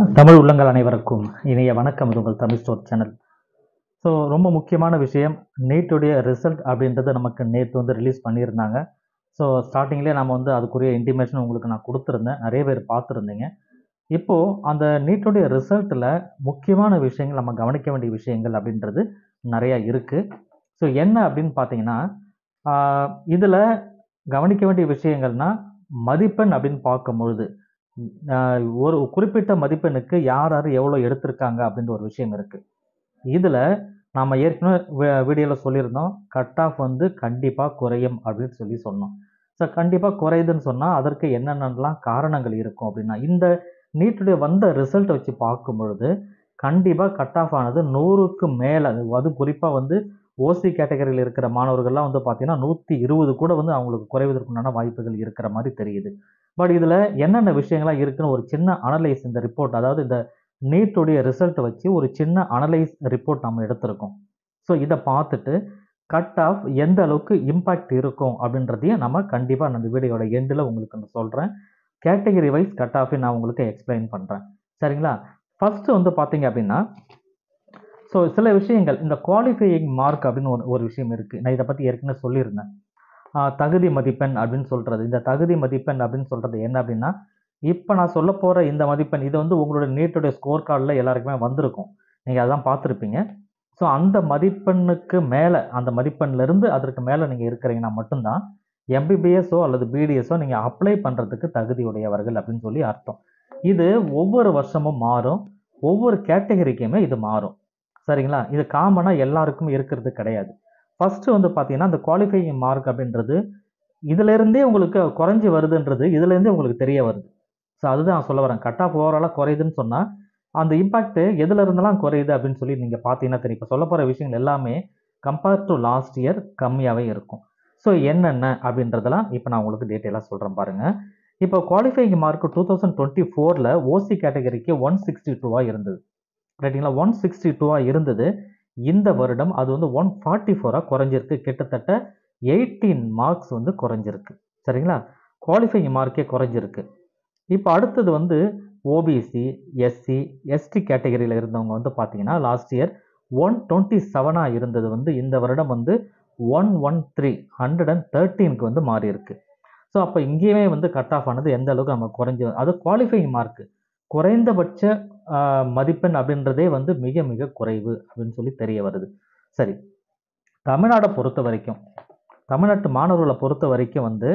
தமிழ் உள்ளங்கள் அனைவருக்கும் இனிய வணக்கம். இது உங்கள் தமிழ் ஸ்டோர் சேனல். ஸோ ரொம்ப முக்கியமான விஷயம், நீட்டுடைய ரிசல்ட் அப்படின்றது நமக்கு நேற்று வந்து ரிலீஸ் பண்ணியிருந்தாங்க. ஸோ ஸ்டார்டிங்லேயே நம்ம வந்து அதுக்குரிய இன்டிமேஷன் உங்களுக்கு நான் கொடுத்துருந்தேன், நிறைய பேர் பார்த்துருந்தீங்க. இப்போது அந்த நீட்டுடைய ரிசல்ட்டில் முக்கியமான விஷயங்கள், நம்ம கவனிக்க வேண்டிய விஷயங்கள் அப்படின்றது நிறையா இருக்குது. ஸோ என்ன அப்படின்னு பார்த்தீங்கன்னா, இதில் கவனிக்க வேண்டிய விஷயங்கள்னால் மதிப்பெண் அப்படின்னு பார்க்கும்பொழுது ஒரு குறிப்பிட்ட மதிப்பெண்ணுக்கு யார் யார் எவ்வளோ எடுத்திருக்காங்க அப்படின்ற ஒரு விஷயம் இருக்குது. இதில் நாம் ஏற்கனவே வீடியோவில் சொல்லியிருந்தோம், கட் ஆஃப் வந்து கண்டிப்பாக குறையும் அப்படின்னு சொன்னோம். ஸோ கண்டிப்பாக குறையுதுன்னு சொன்னால் அதற்கு என்னென்னலாம் காரணங்கள் இருக்கும் அப்படின்னா, இந்த நீட்டுடைய வந்த ரிசல்ட்டை வச்சு பார்க்கும் பொழுது கண்டிப்பாக கட் ஆஃப் ஆனது 100க்கு மேலே, அது குறிப்பாக வந்து ஓசி கேட்டகரியில் இருக்கிற மாணவர்கள்லாம் வந்து பார்த்தீங்கன்னா 120 கூட வந்து அவங்களுக்கு குறைவதற்குண்டான வாய்ப்புகள் இருக்கிற மாதிரி தெரியுது. பட் இதில் என்னென்ன விஷயங்கள்லாம் இருக்குன்னு ஒரு சின்ன அனலைஸ் இந்த ரிப்போர்ட், அதாவது இந்த நீட்டுடைய ரிசல்ட்டை வச்சு ஒரு சின்ன அனலைஸ் ரிப்போர்ட் நம்ம எடுத்திருக்கோம். ஸோ இதை பார்த்துட்டு கட் ஆஃப் எந்த அளவுக்கு இம்பேக்ட் இருக்கும் அப்படின்றதையும் நம்ம கண்டிப்பாக அந்த வீடியோட எண்டில் உங்களுக்கு நான் சொல்கிறேன். கேட்டகரி வைஸ் கட் ஆஃபை நான் உங்களுக்கு எக்ஸ்பிளைன் பண்ணுறேன். சரிங்களா? ஃபஸ்ட்டு வந்து பார்த்தீங்க அப்படின்னா, ஸோ சில விஷயங்கள், இந்த குவாலிஃபையிங் மார்க் அப்படின்னு ஒரு விஷயம் இருக்குது. நான் இதை பற்றி ஏற்கனவே சொல்லியிருந்தேன். தகுதி மதிப்பெண் அப்படின்னு சொல்கிறது. இந்த தகுதி மதிப்பெண் அப்படின்னு சொல்கிறது என்ன அப்படின்னா, இப்போ நான் சொல்ல போகிற இந்த மதிப்பெண், இது வந்து உங்களுடைய நீட்டுடைய ஸ்கோர் கார்டில் எல்லாருக்குமே வந்திருக்கும். நீங்கள் அதான் பார்த்துருப்பீங்க. ஸோ அந்த மதிப்பெண்ணுக்கு மேலே, அந்த மதிப்பெண்ணிலிருந்து அதற்கு மேலே நீங்கள் இருக்கிறீங்கன்னா மட்டும்தான் எம்பிபிஎஸ்ஓ அல்லது பிடிஎஸ்ஓ நீங்கள் அப்ளை பண்ணுறதுக்கு தகுதியுடையவர்கள் அப்படின்னு சொல்லி அர்த்தம். இது ஒவ்வொரு வருஷமும் மாறும், ஒவ்வொரு கேட்டகரிக்குமே இது மாறும். சரிங்களா? இது காமனாக எல்லாருக்கும் இருக்கிறது கிடையாது. ஃபஸ்ட்டு வந்து பார்த்தீங்கன்னா, அந்த குவாலிஃபையிங் மார்க் அப்படின்றது இதிலேருந்தே உங்களுக்கு குறைஞ்சி வருதுன்றது இதுலேருந்தே உங்களுக்கு தெரிய வருது. ஸோ அதுதான் நான் சொல்ல வரேன். கட் ஆஃப் ஓவராலாக குறையுதுன்னு சொன்னால் அந்த இம்பேக்ட் எதுல இருந்தெல்லாம் குறையுது அப்படின்னு சொல்லி நீங்கள் பார்த்தீங்கன்னா தெரியும். இப்போ சொல்ல போகிற விஷயங்கள் எல்லாமே கம்பேர் டு லாஸ்ட் இயர் கம்மியாகவே இருக்கும். ஸோ என்னென்ன அப்படின்றதெல்லாம் இப்போ நான் உங்களுக்கு டீட்டெயிலாக சொல்கிறேன் பாருங்கள். இப்போ குவாலிஃபையிங் மார்க் 2024ல் ஓசி கேட்டகரிக்கு 162 இருந்தது. ரைட்டுங்களா? 162 இருந்தது. இந்த வருடம் அது வந்து 144 குறைஞ்சிருக்கு. கிட்டத்தட்ட 18 மார்க்ஸ் வந்து குறைஞ்சிருக்கு. சரிங்களா? குவாலிஃபையிங் மார்க்கே குறைஞ்சிருக்கு. இப்போ அடுத்தது வந்து ஓபிசி, எஸ்சி, எஸ்டி கேட்டகரியில் இருந்தவங்க வந்து பார்த்தீங்கன்னா லாஸ்ட் இயர் 127 இருந்தது வந்து இந்த வருடம் வந்து 113 வந்து மாறி இருக்கு. ஸோ அப்போ இங்கேயுமே வந்து கட் ஆஃப் ஆனது எந்த அளவுக்கு நம்ம குறைஞ்சி, அது குவாலிஃபையிங் மார்க் குறைந்தபட்ச மதிப்பெண் அப்படின்றதே வந்து மிக மிக குறைவு அப்படின்னு சொல்லி தெரிய வருது. சரி, தமிழ்நாட்டை பொறுத்த வரைக்கும், தமிழ்நாட்டு மாணவர்களை பொறுத்த வரைக்கும் வந்து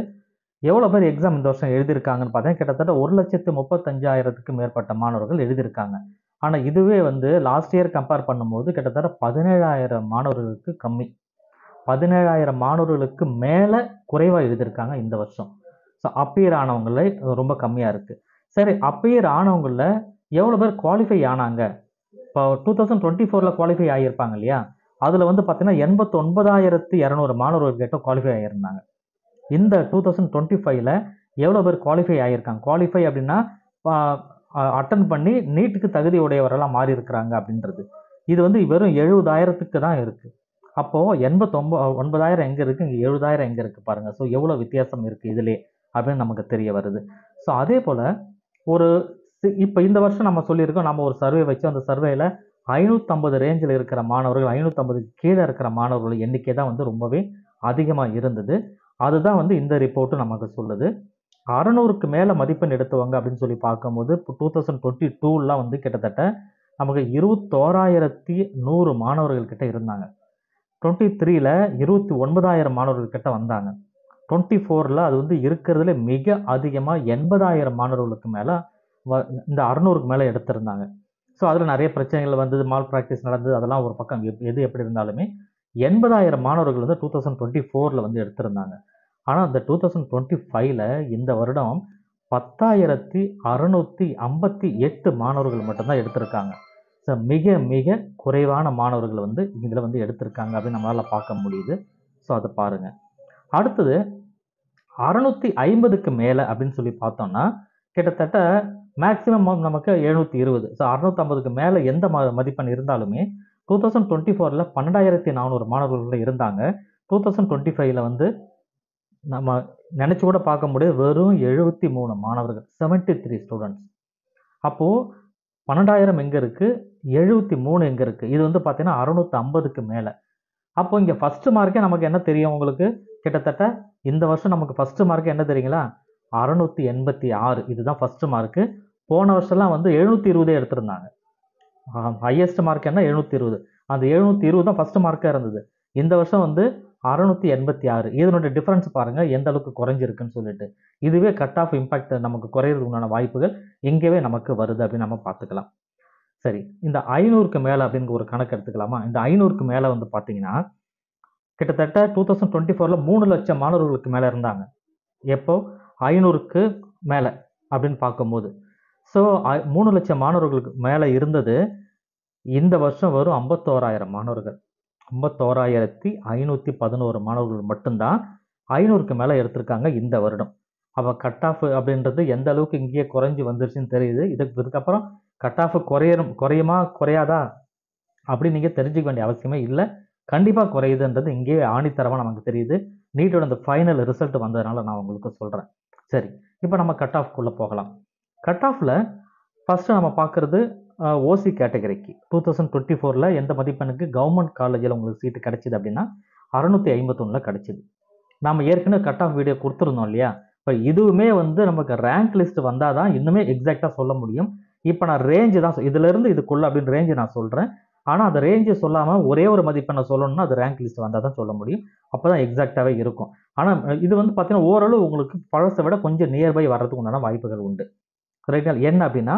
எவ்வளோ பேர் எக்ஸாம் இந்த வருஷம் எழுதியிருக்காங்கன்னு பார்த்தீங்கன்னா கிட்டத்தட்ட 1,35,000க்கும் மேற்பட்ட மாணவர்கள் எழுதியிருக்காங்க. ஆனால் இதுவே வந்து லாஸ்ட் இயர் கம்பேர் பண்ணும்போது கிட்டத்தட்ட 17,000 மாணவர்களுக்கு கம்மி. 17,000 மாணவர்களுக்கு மேலே குறைவாக எழுதியிருக்காங்க இந்த வருஷம். ஸோ அப்பியர் ஆனவங்களே ரொம்ப கம்மியாக இருக்குது. சரி, அப்பியர் ஆனவங்களில் எவ்வளோ பேர் குவாலிஃபை ஆனாங்க? இப்போ 2024ல் குவாலிஃபை ஆகியிருப்பாங்க இல்லையா? அதில் வந்து பார்த்தீங்கன்னா 89,200 மாணவர்கள் கிட்ட குவாலிஃபை ஆகியிருந்தாங்க. இந்த 2025ல் எவ்வளோ பேர் குவாலிஃபை ஆகியிருக்காங்க? குவாலிஃபை அப்படின்னா அட்டன் பண்ணி நீட்டுக்கு தகுதி உடையவரெல்லாம் மாறி இருக்கிறாங்க அப்படின்றது. இது வந்து வெறும் 70,000க்கு தான் இருக்குது. அப்போது 89,000 எங்கே இருக்குது, இங்கே 70,000 எங்கே இருக்குது பாருங்கள். ஸோ எவ்வளோ வித்தியாசம் இருக்குது இதிலே அப்படின்னு நமக்கு தெரிய வருது. ஸோ அதே போல் ஒரு இப்போ இந்த வருஷம் நம்ம சொல்லியிருக்கோம், நம்ம ஒரு சர்வே வச்சு அந்த சர்வேயில் 550 ரேஞ்சில் இருக்கிற மாணவர்கள், 550க்கு கீழே இருக்கிற மாணவர்கள் எண்ணிக்கை தான் வந்து ரொம்பவே அதிகமாக இருந்தது. அதுதான் வந்து இந்த ரிப்போர்ட்டு நமக்கு சொல்லுது. 600க்கு மேலே மதிப்பெண் எடுத்தவங்க அப்படின்னு சொல்லி பார்க்கும்போது இப்போ 2022லாம் வந்து கிட்டத்தட்ட நமக்கு 21,100 மாணவர்கள் கிட்ட இருந்தாங்க. 23ல் 29,000 மாணவர்கள் கிட்ட வந்தாங்க. 24ல் அது வந்து இருக்கிறதுல மிக அதிகமாக 80,000 மாணவர்களுக்கு மேலே இந்த 600க்கு மேலே எடுத்திருந்தாங்க. ஸோ அதில் நிறைய பிரச்சனைகள் வந்தது, மால் ப்ராக்டிஸ் நடந்தது, அதெல்லாம் ஒரு பக்கம் எது எப்படி இருந்தாலுமே 80,000 மாணவர்கள் வந்து 2024ல் வந்து எடுத்திருந்தாங்க. ஆனால் அந்த 2025ல் இந்த வருடம் 10,658 மாணவர்கள் மட்டும்தான் எடுத்திருக்காங்க. ஸோ மிக மிக குறைவான மாணவர்கள் வந்து இதில் வந்து எடுத்திருக்காங்க அப்படின்னு நம்மளால் பார்க்க முடியுது. ஸோ அதை பாருங்கள். அடுத்தது 650க்கு மேலே அப்படின்னு சொல்லி பார்த்தோம்னா கிட்டத்தட்ட மேக்ஸிமம் நமக்கு 720. ஸோ 650க்கு மேலே எந்த மதிப்பெண் இருந்தாலுமே 2024ல் 12,400 மாணவர்கள் இருந்தாங்க. 2025ல் வந்து நம்ம நினச்சி கூட பார்க்க முடியாது, வெறும் 73 மாணவர்கள், 73 ஸ்டூடெண்ட்ஸ். அப்போது 12,000 எங்கே இருக்குது, 73 எங்கே இருக்குது. இது வந்து பார்த்தீங்கன்னா 650க்கு மேலே. அப்போ இங்கே ஃபஸ்ட்டு மார்க்கே நமக்கு என்ன தெரியும் உங்களுக்கு, கிட்டத்தட்ட இந்த வருஷம் நமக்கு ஃபஸ்ட்டு மார்க்கு என்ன தெரியுங்களா, 686. இதுதான் ஃபஸ்ட்டு மார்க்கு. போன வருஷம்லாம் வந்து 720 எடுத்திருந்தாங்க. ஹையஸ்ட் மார்க் என்ன 720. அந்த 720 தான் ஃபஸ்ட்டு மார்க்காக இருந்தது. இந்த வருஷம் வந்து 686. இதனுடைய டிஃப்ரென்ஸ் பாருங்கள் எந்த அளவுக்கு குறைஞ்சிருக்குன்னு சொல்லிட்டு. இதுவே கட் ஆஃப் இம்பாக்ட் நமக்கு குறையிறதுக்கு உண்டான வாய்ப்புகள் இங்கேவே நமக்கு வருது அப்படின்னு நம்ம பார்த்துக்கலாம். சரி, இந்த 500க்கு மேலே அப்படின்னு ஒரு கணக்கு எடுத்துக்கலாமா? இந்த 500க்கு மேலே வந்து பார்த்தீங்கன்னா கிட்டத்தட்ட 2024ல் 3 லட்சம் மாணவர்களுக்கு மேலே இருந்தாங்க. எப்போ 500க்கு மேலே அப்படின்னு பார்க்கும்போது. ஸோ 3 லட்சம் மாணவர்களுக்கு மேலே இருந்தது. இந்த வருஷம் வரும் 51,000 மாணவர்கள். 51,511 மாணவர்கள் மட்டும்தான் 500க்கு மேலே எடுத்திருக்காங்க இந்த வருடம். அப்போ கட் ஆஃப் அப்படின்றது எந்த அளவுக்கு இங்கேயே குறைஞ்சி வந்துருச்சுன்னு தெரியுது. இதுக்கப்புறம் கட் ஆஃப் குறையுமா குறையாதா அப்படின்னு நீங்கள் தெரிஞ்சுக்க வேண்டிய அவசியமே இல்லை. கண்டிப்பாக குறையுதுன்றது இங்கேயே ஆணித்தரமாக நமக்கு தெரியுது. நீட்டோட அந்த ஃபைனல் ரிசல்ட் வந்ததுனால நான் உங்களுக்கு சொல்கிறேன். சரி, இப்போ நம்ம கட் ஆஃப்குள்ளே போகலாம். கட் ஆஃபில் ஃபஸ்ட்டு நம்ம பார்க்குறது ஓசி கேட்டகரிக்கு 2024ல் எந்த மதிப்பெண்ணுக்கு கவர்மெண்ட் காலேஜில் உங்களுக்கு சீட்டு கிடச்சிது அப்படின்னா 651 கிடச்சிது. நம்ம ஏற்கனவே கட் ஆஃப் வீடியோ கொடுத்துருந்தோம் இல்லையா? இப்போ இதுவுமே வந்து நமக்கு ரேங்க் லிஸ்ட் வந்தால் தான் இன்னுமே எக்ஸாக்டாக சொல்ல முடியும். இப்போ நான் ரேஞ்சு தான் இதிலேருந்து இதுக்குள்ளே அப்படின்னு ரேஞ்சு நான் சொல்கிறேன். ஆனால் அந்த ரேஞ்சு சொல்லாமல் ஒரே ஒரு மதிப்பெண்ணை சொல்லணும்னா அது ரேங்க் லிஸ்ட் வந்தால் தான் சொல்ல முடியும். அப்போ தான் எக்ஸாக்டாகவே இருக்கும். ஆனால் இது வந்து பார்த்தீங்கன்னா ஓரளவு உங்களுக்கு பழசை விட கொஞ்சம் நியர்பை வர்றதுக்கு உண்டான வாய்ப்புகள் உண்டு. ரைட்டுங்களா? என்ன அப்படின்னா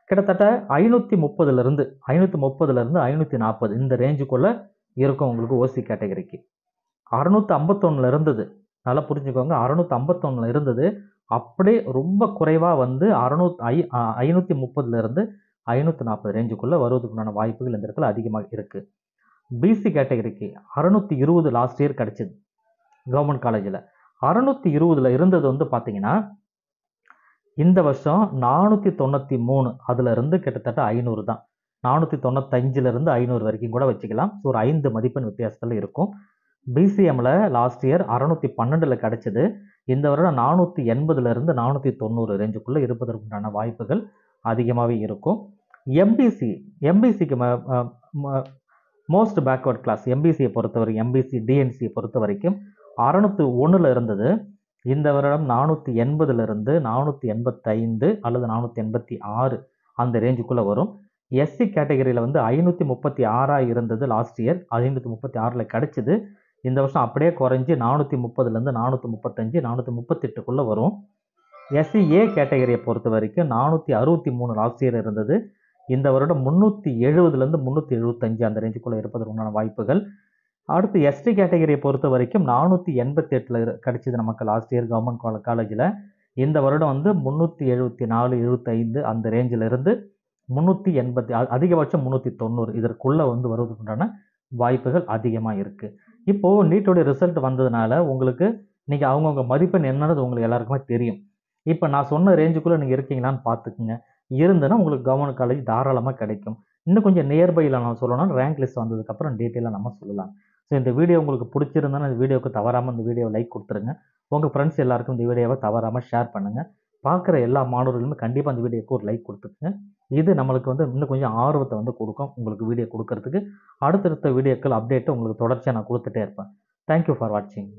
கிட்டத்தட்ட 530லேருந்து 540 இந்த ரேஞ்சுக்குள்ளே இருக்கும் உங்களுக்கு ஓசி கேட்டகரிக்கு. 651 இருந்தது. நல்லா புரிஞ்சுக்கோங்க. 651 இருந்தது. அப்படியே ரொம்ப குறைவாக வந்து 530லேருந்து 540 ரேஞ்சுக்குள்ளே வருவதுக்குண்டான வாய்ப்புகள் இந்த இடத்துல அதிகமாக இருக்குது. பிசி கேட்டகரிக்கு 620 லாஸ்ட் இயர் கிடச்சிது கவர்மெண்ட் காலேஜில். 620ல் இருந்தது வந்து பார்த்தீங்கன்னா இந்த வருஷம் 493. அதிலிருந்து கிட்டத்தட்ட 500 தான். 495லேருந்து 500 வரைக்கும் கூட வச்சுக்கலாம். ஸோ ஒரு 5 மதிப்பெண் வித்தியாசத்தில் இருக்கும். பிசிஎம்மில் லாஸ்ட் இயர் 612 கிடச்சிது. இந்த வருடம் 480லேருந்து 490 ரேஞ்சுக்குள்ளே இருப்பதற்குண்டான வாய்ப்புகள் அதிகமாகவே இருக்கும். எம்பிசிக்கு மோஸ்ட் பேக்வர்ட் கிளாஸ் எம்பிசியை பொறுத்தவரைக்கும் எம்பிசி டிஎன்சியை பொறுத்த வரைக்கும் 601 இருந்தது. இந்த வருடம் 480லேருந்து 485 அல்லது 486 அந்த ரேஞ்சுக்குள்ளே வரும். எஸ்சி கேட்டகரியில் வந்து 536 இருந்தது லாஸ்ட் இயர். 536ல் கிடச்சிது. இந்த வருஷம் அப்படியே குறைஞ்சி 430லேருந்து 435 438க்குள்ளே வரும். எஸ்சிஏ கேட்டகரியை பொறுத்த வரைக்கும் 463 லாஸ்ட் இயர் இருந்தது. இந்த வருடம் 370லேருந்து 375 அந்த ரேஞ்சுக்குள்ளே இருப்பதற்கு உண்டான வாய்ப்புகள். அடுத்து எஸ்டி கேட்டகரியை பொறுத்த வரைக்கும் 488 கிடச்சிது நமக்கு லாஸ்ட் இயர் கவர்மெண்ட் காலேஜில். இந்த வருடம் வந்து 374 75 அந்த ரேஞ்சில் இருந்து 380 அதிகபட்சம் 390 இதற்குள்ளே வந்து வருவதற்குண்டான வாய்ப்புகள் அதிகமாக இருக்குது. இப்போது நீட்டோடைய ரிசல்ட் வந்ததுனால உங்களுக்கு நீங்கள் அவங்கவுங்க மதிப்பெண் என்னன்றது உங்களுக்கு எல்லாருக்குமே தெரியும். இப்போ நான் சொன்ன ரேஞ்சுக்குள்ளே நீங்கள் இருக்கீங்களான்னு பார்த்துக்குங்க. இருந்ததுன்னா உங்களுக்கு கவர்மெண்ட் காலேஜ் தாராளமாக கிடைக்கும். இன்னும் கொஞ்சம் நியர்பையில் நான் சொல்லணும்னா ரேங்க் லிஸ்ட் வந்ததுக்கப்புறம் டீட்டெயிலாக நம்ம சொல்லலாம். ஸோ இந்த வீடியோ உங்களுக்கு பிடிச்சிருந்தோன்னா இந்த வீடியோவுக்கு தவறாமல் இந்த வீடியோவை லைக் கொடுத்துருங்க. உங்கள் ஃப்ரெண்ட்ஸ் எல்லாருக்கும் இந்த வீடியோவை தவறாமல் ஷேர் பண்ணுங்கள். பார்க்குற எல்லா மாணவர்களுமே கண்டிப்பாக இந்த வீடியோக்கு ஒரு லைக் கொடுத்துருங்க. இது நம்மளுக்கு வந்து இன்னும் கொஞ்சம் ஆர்வத்தை வந்து கொடுக்கும் உங்களுக்கு வீடியோ கொடுக்கறதுக்கு. அடுத்தடுத்த வீடியோக்கள் அப்டேட்டு உங்களுக்கு தொடர்ச்சியாக நான் கொடுத்துட்டே இருப்பேன். தேங்க்யூ ஃபார் வாட்சிங்.